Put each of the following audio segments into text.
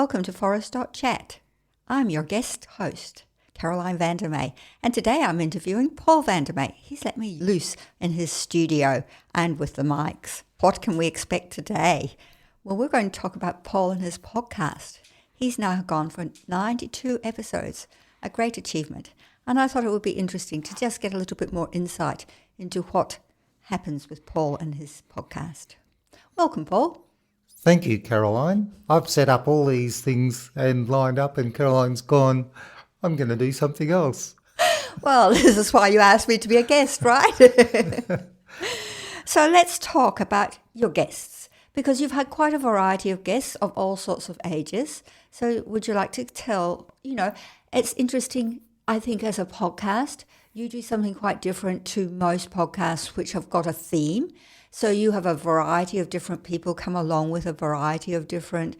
Welcome to Forrest.Chat. I'm your guest host, Caroline Vandermeer, and today I'm interviewing Paul Vandermeer. He's let me loose in his studio and with the mics. What can we expect today? Well, we're going to talk about Paul and his podcast. He's now gone for 92 episodes, a great achievement. And I thought it would be interesting to just get a little bit more insight into what happens with Paul and his podcast. Welcome, Paul. Thank you, Caroline. I've set up all these things and lined up, and Caroline's gone, I'm going to do something else. Well, this is why you asked me to be a guest, right? So let's talk about your guests, because you've had quite a variety of guests of all sorts of ages. So would you like to tell, it's interesting, I think, as a podcast, you do something quite different to most podcasts which have got a theme. So you have a variety of different people come along with a variety of different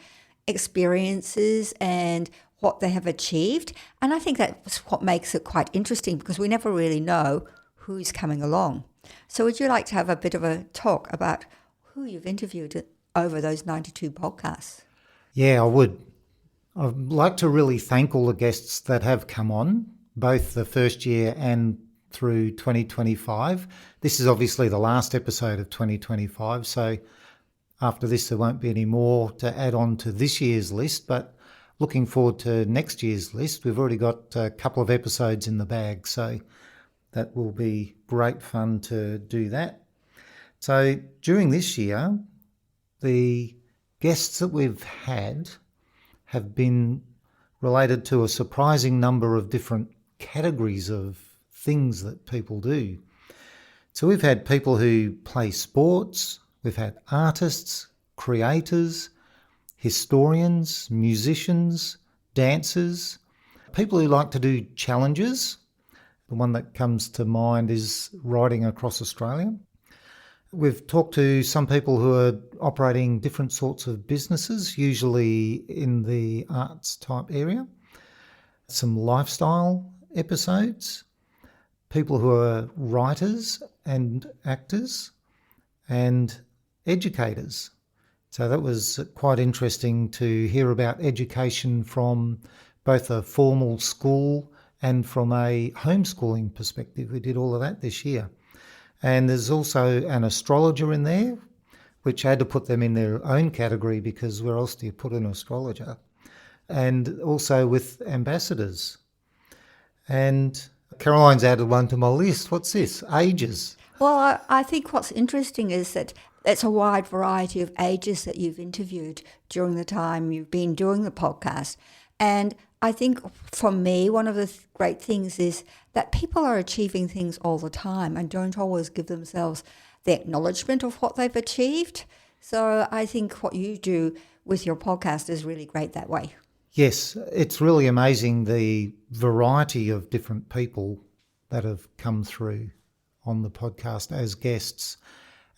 experiences and what they have achieved. And I think that's what makes it quite interesting, because we never really know who's coming along. So would you like to have a bit of a talk about who you've interviewed over those 92 podcasts? Yeah, I would. I'd like to really thank all the guests that have come on, both the first year and through 2025. This is obviously the last episode of 2025, so after this there won't be any more to add on to this year's list, but looking forward to next year's list. We've already got a couple of episodes in the bag, so that will be great fun to do that. So during this year, the guests that we've had have been related to a surprising number of different categories of things that people do. So we've had people who play sports, we've had artists, creators, historians, musicians, dancers, people who like to do challenges. The one that comes to mind is riding across Australia. We've talked to some people who are operating different sorts of businesses, usually in the arts type area. Some lifestyle episodes, people who are writers and actors, and educators. So that was quite interesting to hear about education from both a formal school and from a homeschooling perspective. We did all of that this year. And there's also an astrologer in there, which I had to put them in their own category, because where else do you put an astrologer? And also with ambassadors. And Caroline's added one to my list. What's this? Ages. Well, I think what's interesting is that it's a wide variety of ages that you've interviewed during the time you've been doing the podcast. And I think for me, one of the great things is that people are achieving things all the time and don't always give themselves the acknowledgement of what they've achieved. So I think what you do with your podcast is really great that way. Yes, it's really amazing the variety of different people that have come through on the podcast as guests.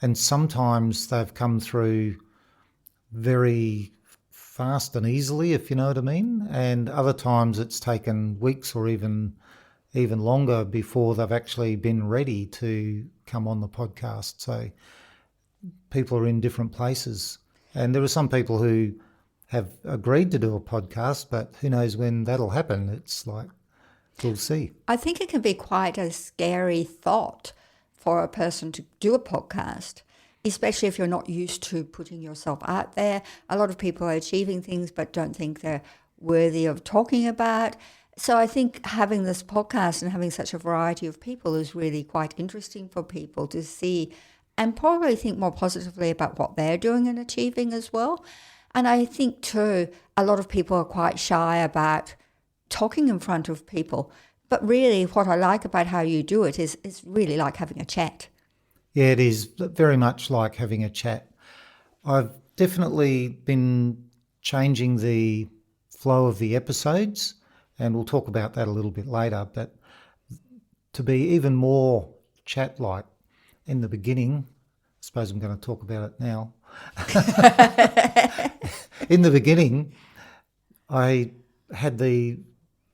And sometimes they've come through very fast and easily, if you know what I mean. And other times it's taken weeks or even longer before they've actually been ready to come on the podcast. So people are in different places. And there are some people who have agreed to do a podcast, but who knows when that'll happen. It's like, we'll see. I think it can be quite a scary thought for a person to do a podcast, especially if you're not used to putting yourself out there. A lot of people are achieving things but don't think they're worthy of talking about. So I think having this podcast and having such a variety of people is really quite interesting for people to see and probably think more positively about what they're doing and achieving as well. And I think too, a lot of people are quite shy about talking in front of people. But really what I like about how you do it is it's really like having a chat. Yeah, it is very much like having a chat. I've definitely been changing the flow of the episodes, and we'll talk about that a little bit later, but to be even more chat-like in the beginning, I suppose I'm going to talk about it now. In the beginning, I had the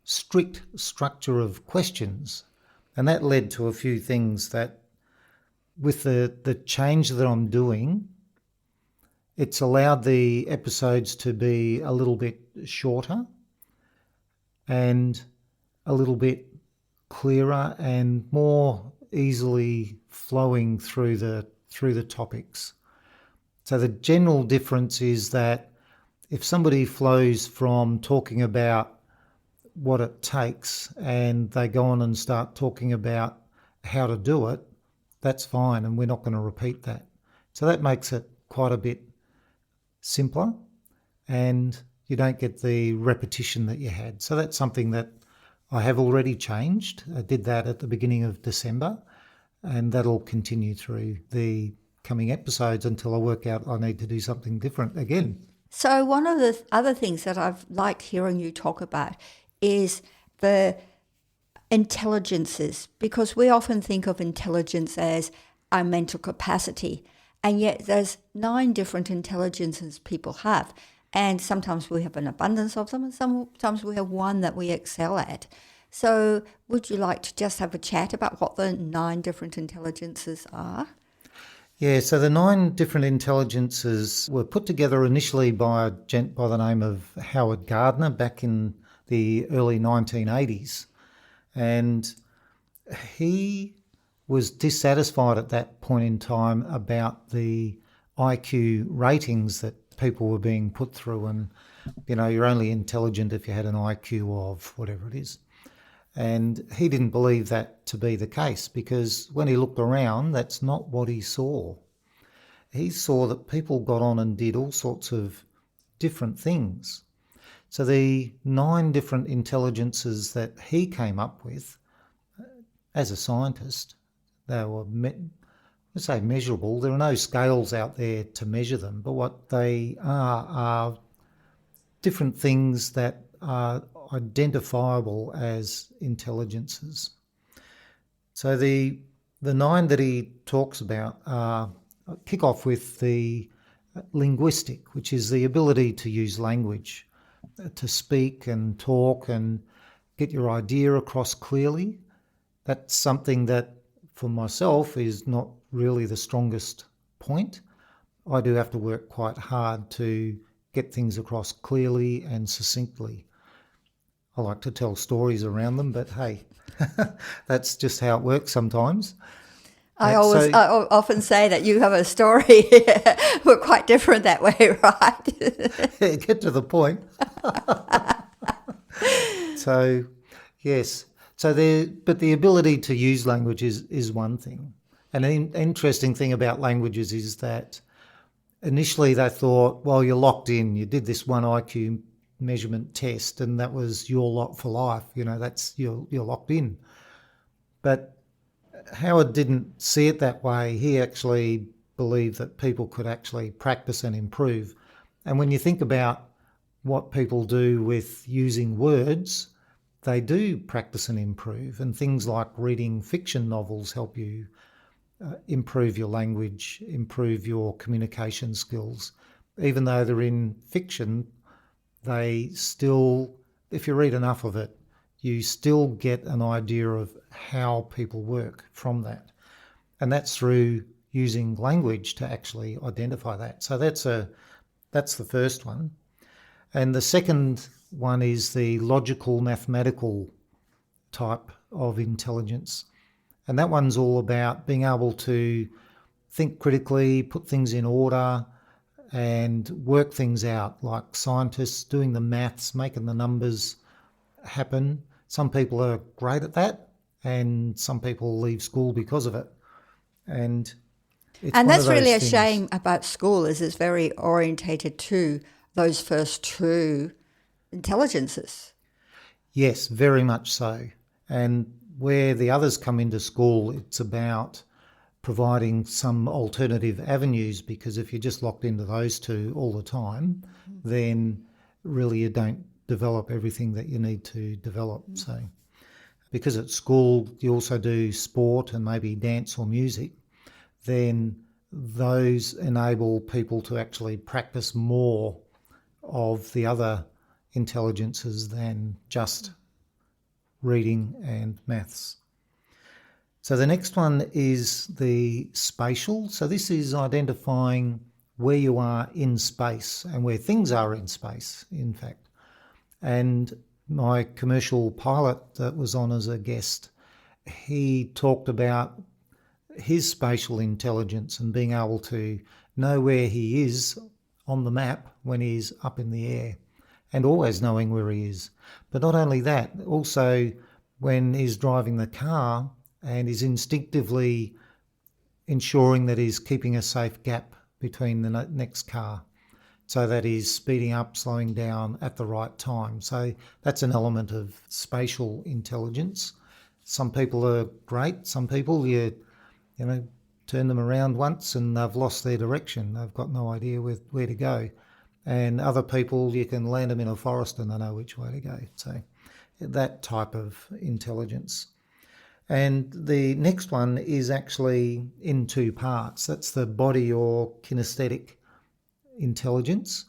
strict structure of questions, and that led to a few things that with the change that I'm doing, It's allowed the episodes to be a little bit shorter and a little bit clearer and more easily flowing through the topics. So the general difference is that if somebody flows from talking about what it takes and they go on and start talking about how to do it, that's fine, and we're not going to repeat that. So that makes it quite a bit simpler, and you don't get the repetition that you had. So that's something that I have already changed. I did that at the beginning of December, and that'll continue through the coming episodes until I work out I need to do something different again. So one of the other things that I've liked hearing you talk about is the intelligences, because we often think of intelligence as our mental capacity, and yet there's 9 different intelligences people have, and sometimes we have an abundance of them, and sometimes we have one that we excel at. So would you like to just have a chat about what the 9 different intelligences are? Yeah, so the 9 different intelligences were put together initially by a gent by the name of Howard Gardner back in the early 1980s. And he was dissatisfied at that point in time about the IQ ratings that people were being put through. And, you're only intelligent if you had an IQ of whatever it is. And he didn't believe that to be the case, because when he looked around, that's not what he saw. He saw that people got on and did all sorts of different things. So the 9 different intelligences that he came up with as a scientist, they were, measurable. There are no scales out there to measure them, but what they are different things that are identifiable as intelligences. So the 9 that he talks about kick off with the linguistic, which is the ability to use language, to speak and talk and get your idea across clearly. That's something that for myself is not really the strongest point. I do have to work quite hard to get things across clearly and succinctly. I like to tell stories around them, but hey, that's just how it works sometimes. I often say that you have a story. We're quite different that way, right? Get to the point. So, yes. So but the ability to use language is one thing. And an interesting thing about languages is that initially they thought, well, you're locked in. You did this one IQ measurement test, and that was your lot for life. That's you're locked in. But Howard didn't see it that way. He actually believed that people could actually practice and improve. And when you think about what people do with using words, they do practice and improve. And things like reading fiction novels help you improve your language, improve your communication skills. Even though they're in fiction, they still, if you read enough of it, you still get an idea of how people work from that. And that's through using language to actually identify that. So that's the first one. And the second one is the logical, mathematical type of intelligence. And that one's all about being able to think critically, put things in order, and work things out, like scientists doing the maths, making the numbers happen. Some people are great at that, and some people leave school because of it. And that's really a shame about school, is it's very orientated to those first 2 intelligences. Yes, very much so. And where the others come into school, it's about providing some alternative avenues, because if you're just locked into those 2 all the time, then really you don't develop everything that you need to develop. So because at school you also do sport and maybe dance or music, then those enable people to actually practice more of the other intelligences than just reading and maths. So the next one is the spatial. So this is identifying where you are in space and where things are in space, in fact. And my commercial pilot that was on as a guest, he talked about his spatial intelligence and being able to know where he is on the map when he's up in the air, and always knowing where he is. But not only that, also when he's driving the car and is instinctively ensuring that he's keeping a safe gap between the next car so that he's speeding up, slowing down at the right time. So that's an element of spatial intelligence. Some people are great. Some people, you turn them around once and they've lost their direction. They've got no idea where to go. And other people, you can land them in a forest and they know which way to go. So that type of intelligence. And the next one is actually in two parts. That's the body or kinesthetic intelligence.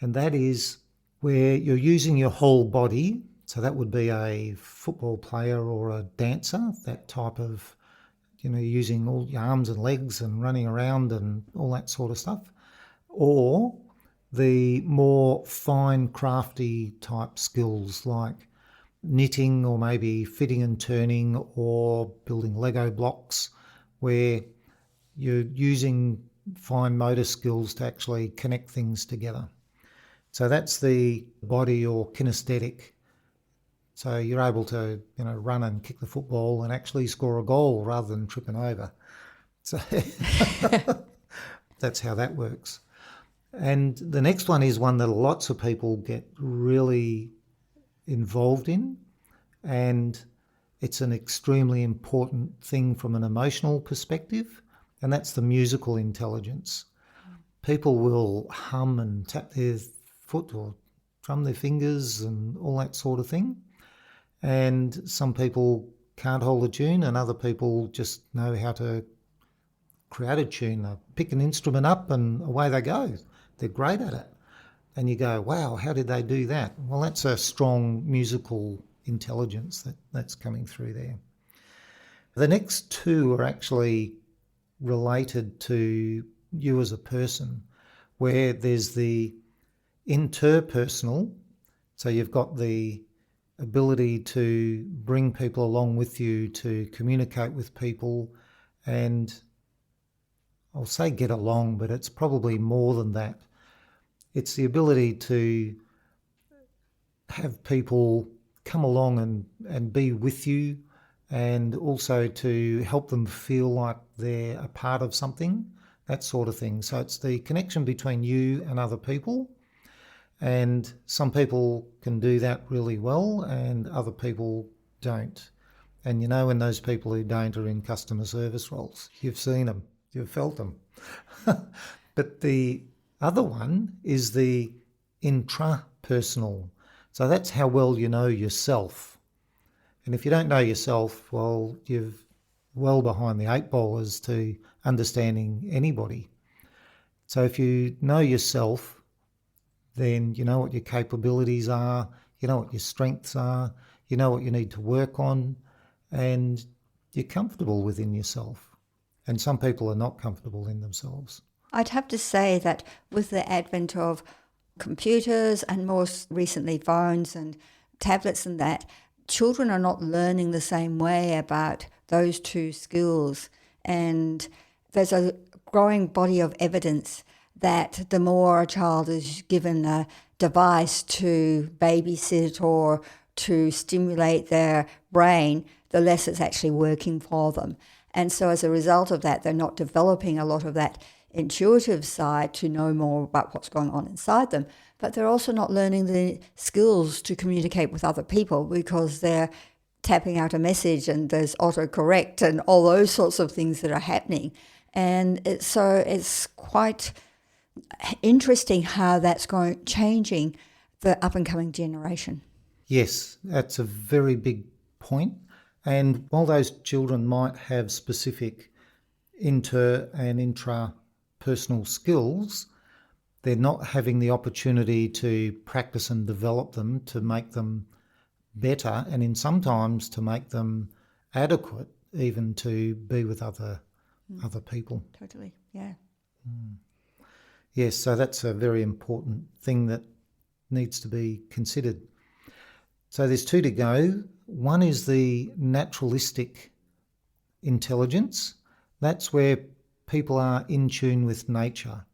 And that is where you're using your whole body. So that would be a football player or a dancer, that type of, using all your arms and legs and running around and all that sort of stuff. Or the more fine, crafty type skills like knitting or maybe fitting and turning or building Lego blocks, where you're using fine motor skills to actually connect things together. So that's the body or kinesthetic. So you're able to, run and kick the football and actually score a goal rather than tripping over. So that's how that works. And the next one is one that lots of people get really involved in, and it's an extremely important thing from an emotional perspective, and that's the musical intelligence. People will hum and tap their foot or drum their fingers and all that sort of thing, and some people can't hold a tune and other people just know how to create a tune. They pick an instrument up and away they go. They're great at it. And you go, wow, how did they do that? Well, that's a strong musical intelligence that's coming through there. The next two are actually related to you as a person, where there's the interpersonal. So you've got the ability to bring people along with you, to communicate with people, and I'll say get along, but it's probably more than that. It's the ability to have people come along and be with you, and also to help them feel like they're a part of something, that sort of thing. So it's the connection between you and other people, and some people can do that really well and other people don't. And when those people who don't are in customer service roles, you've seen them, you've felt them. But the other one is the intrapersonal. So that's how well you know yourself. And if you don't know yourself, well, you're well behind the eight ball as to understanding anybody. So if you know yourself, then you know what your capabilities are, you know what your strengths are, you know what you need to work on, and you're comfortable within yourself. And some people are not comfortable in themselves. I'd have to say that with the advent of computers and more recently phones and tablets and that, children are not learning the same way about those two skills. And there's a growing body of evidence that the more a child is given a device to babysit or to stimulate their brain, the less it's actually working for them. And so as a result of that, they're not developing a lot of that intuitive side to know more about what's going on inside them, but they're also not learning the skills to communicate with other people because they're tapping out a message and there's autocorrect and all those sorts of things that are happening. And it's quite interesting how that's changing the up and coming generation. Yes, that's a very big point. And while those children might have specific inter and intrapersonal skills, they're not having the opportunity to practice and develop them to make them better, and in sometimes to make them adequate even to be with other people. Totally, yeah. Yes, so that's a very important thing that needs to be considered. So there's two to go. One is the naturalistic intelligence. That's where people are in tune with nature.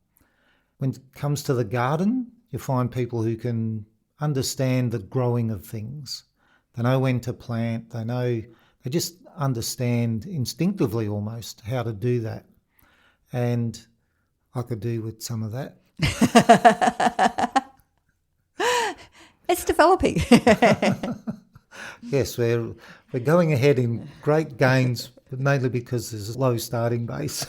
When it comes to the garden, you find people who can understand the growing of things. They know when to plant, they just understand instinctively almost how to do that. And I could do with some of that. It's developing. Yes, we're going ahead in great gains, but mainly because there's a low starting base.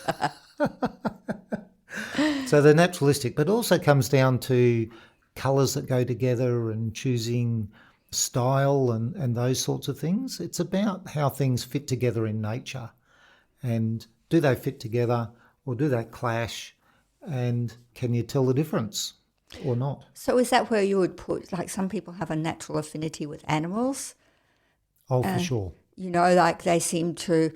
So the naturalistic, but also comes down to colours that go together and choosing style and those sorts of things. It's about how things fit together in nature. And do they fit together or do they clash? And can you tell the difference or not? So is that where you would put, like some people have a natural affinity with animals? Oh, for sure. You know, like they seem to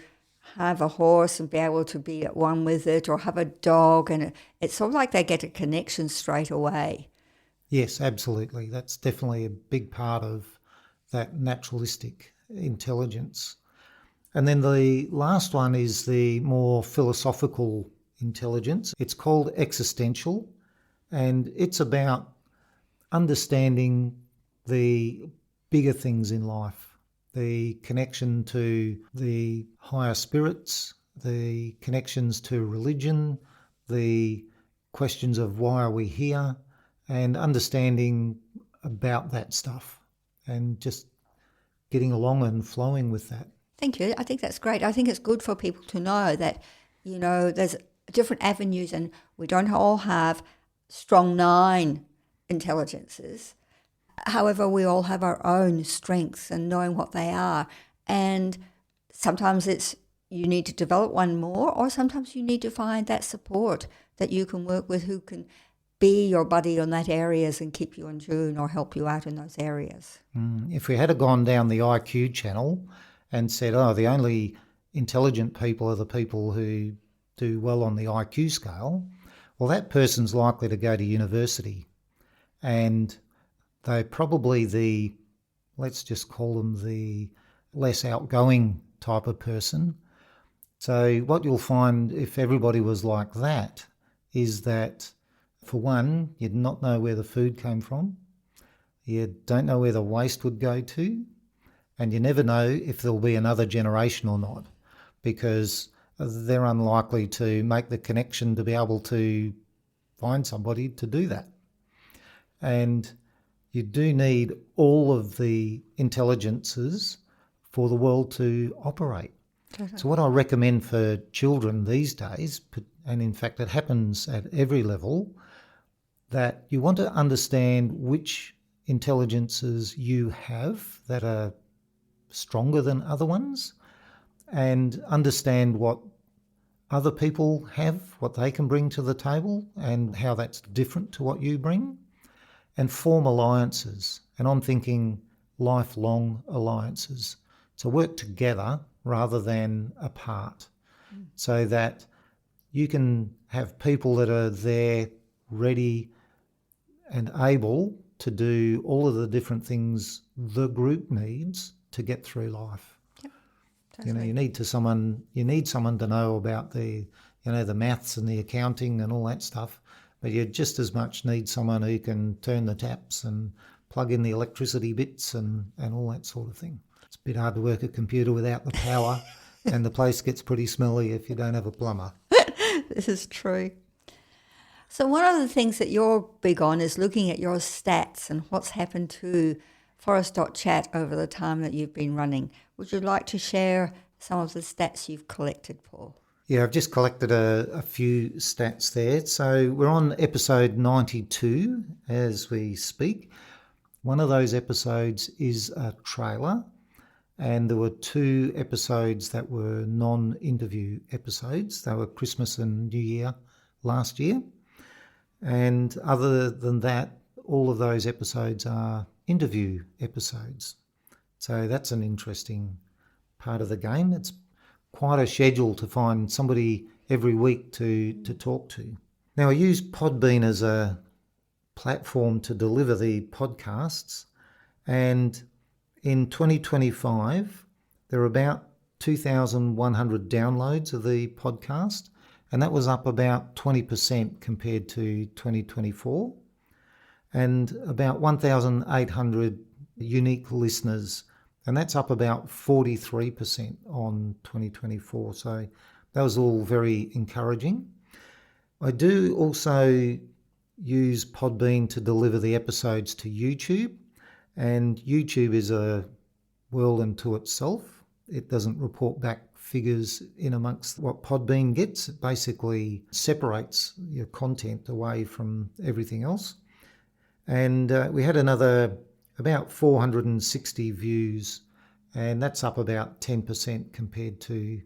have a horse and be able to be at one with it, or have a dog, and it's sort of like they get a connection straight away. Yes, absolutely. That's definitely a big part of that naturalistic intelligence. And then the last one is the more philosophical intelligence. It's called existential, and it's about understanding the bigger things in life, the connection to the higher spirits, the connections to religion, the questions of why are we here, and understanding about that stuff and just getting along and flowing with that. Thank you. I think that's great. I think it's good for people to know that, you know, there's different avenues and we don't all have strong nine intelligences. However, we all have our own strengths and knowing what they are. And sometimes it's you need to develop one more, or sometimes you need to find that support that you can work with who can be your buddy on that areas and keep you in tune or help you out in those areas. If we had gone down the IQ channel and said, oh, the only intelligent people are the people who do well on the IQ scale, well, that person's likely to go to university. And they're probably let's just call them the less outgoing type of person. So what you'll find if everybody was like that is that, for one, you'd not know where the food came from. You don't know where the waste would go to. And you never know if there'll be another generation or not, because they're unlikely to make the connection to be able to find somebody to do that. And you do need all of the intelligences for the world to operate. Totally. So what I recommend for children these days, and in fact it happens at every level, that you want to understand which intelligences you have that are stronger than other ones, and understand what other people have, what they can bring to the table and how that's different to what you bring, and form alliances. And I'm thinking lifelong alliances. So work together rather than apart, so that you can have people that are there ready and able to do all of the different things the group needs to get through life. Yep, totally. You know, you need someone to know about the maths and the accounting and all that stuff, but you just as much need someone who can turn the taps and plug in the electricity bits and all that sort of thing. It's a bit hard to work a computer without the power, and the place gets pretty smelly if you don't have a plumber. This is true. So one of the things that you're big on is looking at your stats and what's happened to Forrest.Chat over the time that you've been running. Would you like to share some of the stats you've collected, Paul? Yeah, I've just collected a few stats there. So we're on episode 92 as we speak. One of those episodes is a trailer, and there were 2 episodes that were non-interview episodes. They were Christmas and New Year last year. And other than that, all of those episodes are interview episodes. So that's an interesting part of the game. It's quite a schedule to find somebody every week to talk to. Now, I use Podbean as a platform to deliver the podcasts, and in 2025, there are about 2,100 downloads of the podcast, and that was up about 20% compared to 2024, and about 1,800 unique listeners, and that's up about 43% on 2024. So that was all very encouraging. I do also use Podbean to deliver the episodes to YouTube, and YouTube is a world unto itself. It doesn't report back figures in amongst what Podbean gets. It basically separates your content away from everything else. And we had another about 460 views, and that's up about 10% compared to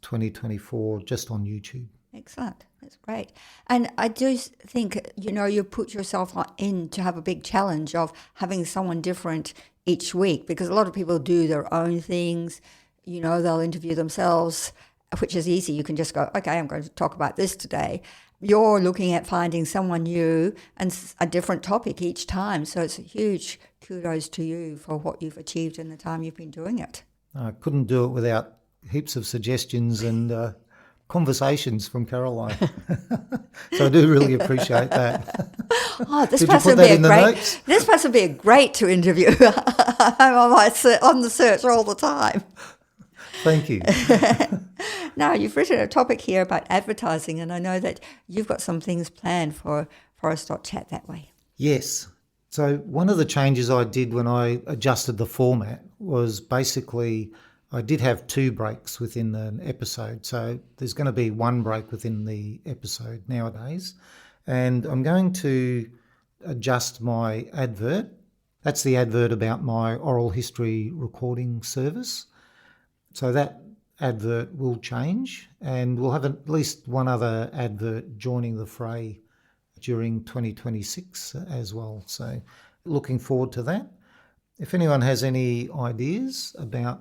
2024 just on YouTube. Excellent. That's great. And I do think, you put yourself in to have a big challenge of having someone different each week, because a lot of people do their own things. They'll interview themselves, which is easy. You can just go, okay, I'm going to talk about this today. You're looking at finding someone new and a different topic each time. So it's a huge kudos to you for what you've achieved in the time you've been doing it. I couldn't do it without heaps of suggestions and conversations from Caroline. So I do really appreciate that. Oh, this Did you person put would that be in the notes? This person would be great to interview. I'm on the search all the time. Thank you. Now, you've written a topic here about advertising, and I know that you've got some things planned for Forrest.Chat that way. Yes. So one of the changes I did when I adjusted the format was basically I did have 2 breaks within an episode. So there's going to be 1 break within the episode nowadays. And I'm going to adjust my advert. That's the advert about my oral history recording service. So that advert will change, and we'll have at least one other advert joining the fray during 2026 as well. So looking forward to that. If anyone has any ideas about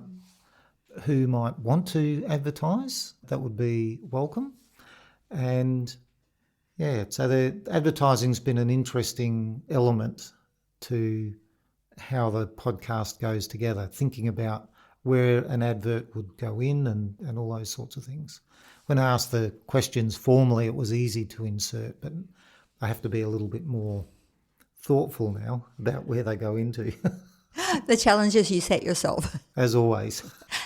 who might want to advertise, that would be welcome. And yeah, so the advertising's been an interesting element to how the podcast goes together, thinking about where an advert would go in and all those sorts of things. When I asked the questions formally, it was easy to insert, but I have to be a little bit more thoughtful now about where they go into. The challenges you set yourself. As always.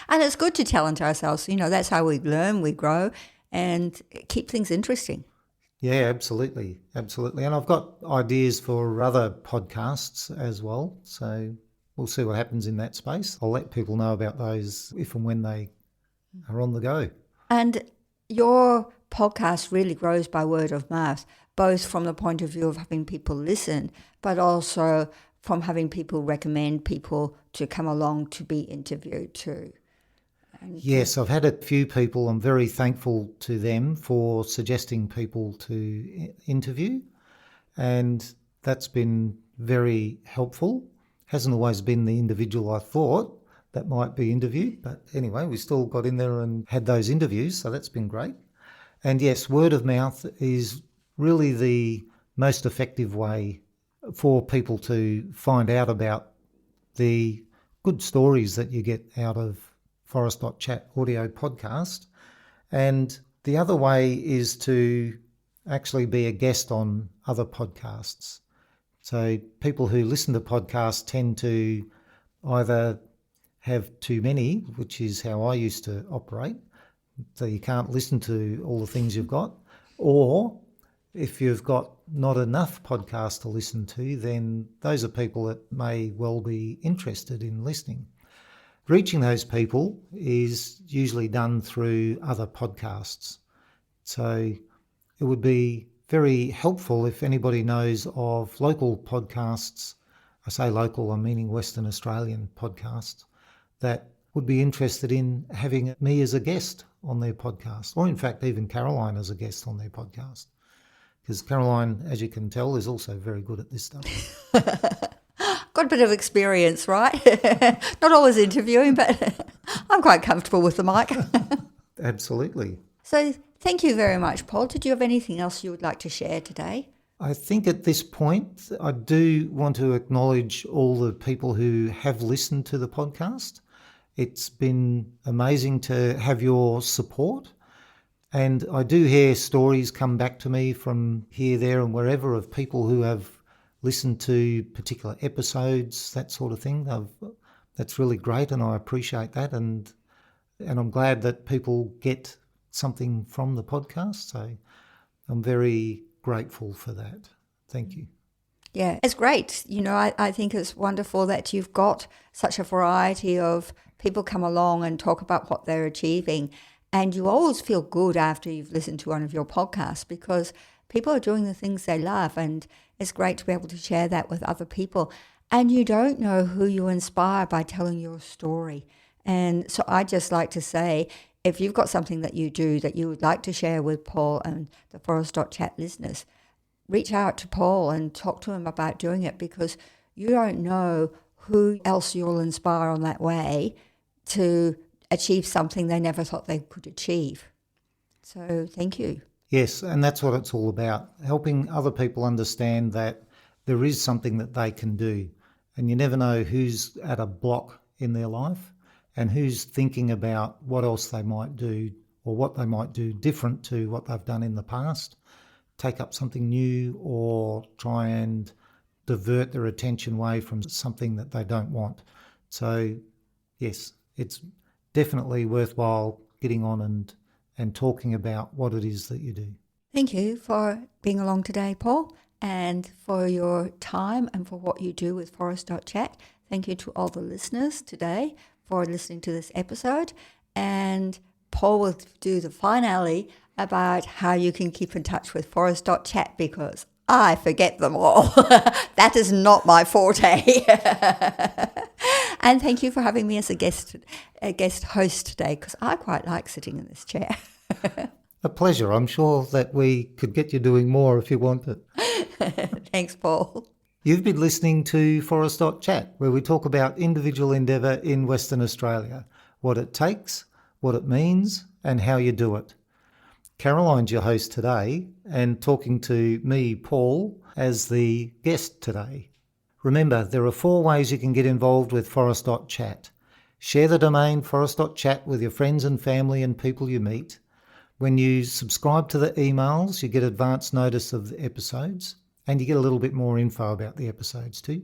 And it's good to challenge ourselves. That's how we learn, we grow, and keep things interesting. Yeah, absolutely. Absolutely. And I've got ideas for other podcasts as well. So we'll see what happens in that space. I'll let people know about those if and when they are on the go. And your podcast really grows by word of mouth, both from the point of view of having people listen, but also from having people recommend people to come along to be interviewed too. Yes, I've had a few people. I'm very thankful to them for suggesting people to interview, and that's been very helpful. Hasn't always been the individual I thought that might be interviewed, but anyway, we still got in there and had those interviews, so that's been great. And yes, word of mouth is really the most effective way for people to find out about the good stories that you get out of Forrest.Chat audio podcast. And the other way is to actually be a guest on other podcasts. So people who listen to podcasts tend to either have too many, which is how I used to operate, so you can't listen to all the things you've got, or if you've got not enough podcasts to listen to, then those are people that may well be interested in listening. Reaching those people is usually done through other podcasts. So it would be very helpful if anybody knows of local podcasts, I say local, I'm meaning Western Australian podcasts, that would be interested in having me as a guest on their podcast, or in fact even Caroline as a guest on their podcast. Because Caroline, as you can tell, is also very good at this stuff. Got a bit of experience, right? Not always interviewing, but I'm quite comfortable with the mic. Absolutely. So thank you very much, Paul. Did you have anything else you would like to share today? I think at this point, I do want to acknowledge all the people who have listened to the podcast. It's been amazing to have your support. And I do hear stories come back to me from here, there, and wherever of people who have listened to particular episodes, that sort of thing. That's really great, and I appreciate that. And I'm glad that people get something from the podcast. So I'm very grateful for that. Thank you. Yeah, it's great. I think it's wonderful that you've got such a variety of people come along and talk about what they're achieving. And you always feel good after you've listened to one of your podcasts because people are doing the things they love. And it's great to be able to share that with other people. And you don't know who you inspire by telling your story. And so I just like to say, if you've got something that you do that you would like to share with Paul and the Forrest.Chat listeners, reach out to Paul and talk to him about doing it because you don't know who else you'll inspire on that way to achieve something they never thought they could achieve. So thank you. Yes, and that's what it's all about, helping other people understand that there is something that they can do. And you never know who's at a block in their life and who's thinking about what else they might do or what they might do different to what they've done in the past, take up something new or try and divert their attention away from something that they don't want. So, yes, it's definitely worthwhile getting on and talking about what it is that you do. Thank you for being along today, Paul, and for your time and for what you do with Forrest.Chat. Thank you to all the listeners today for listening to this episode. And Paul will do the finale about how you can keep in touch with Forrest.Chat because I forget them all. That is not my forte. And thank you for having me as a guest host today because I quite like sitting in this chair. A pleasure. I'm sure that we could get you doing more if you wanted. Thanks, Paul. You've been listening to Forrest.Chat, where we talk about individual endeavour in Western Australia, what it takes, what it means, and how you do it. Caroline's your host today and talking to me, Paul, as the guest today. Remember, there are 4 ways you can get involved with Forrest.Chat. Share the domain Forrest.Chat with your friends and family and people you meet. When you subscribe to the emails, you get advance notice of the episodes and you get a little bit more info about the episodes too.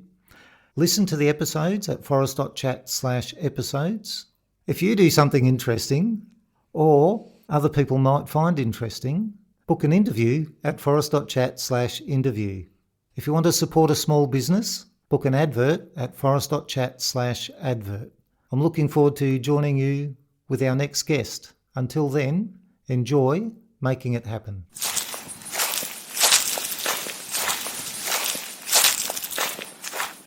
Listen to the episodes at Forrest.Chat/episodes. If you do something interesting or other people might find interesting, book an interview at Forrest.Chat/interview. If you want to support a small business, book an advert at Forrest.Chat/advert. I'm looking forward to joining you with our next guest. Until then, enjoy making it happen.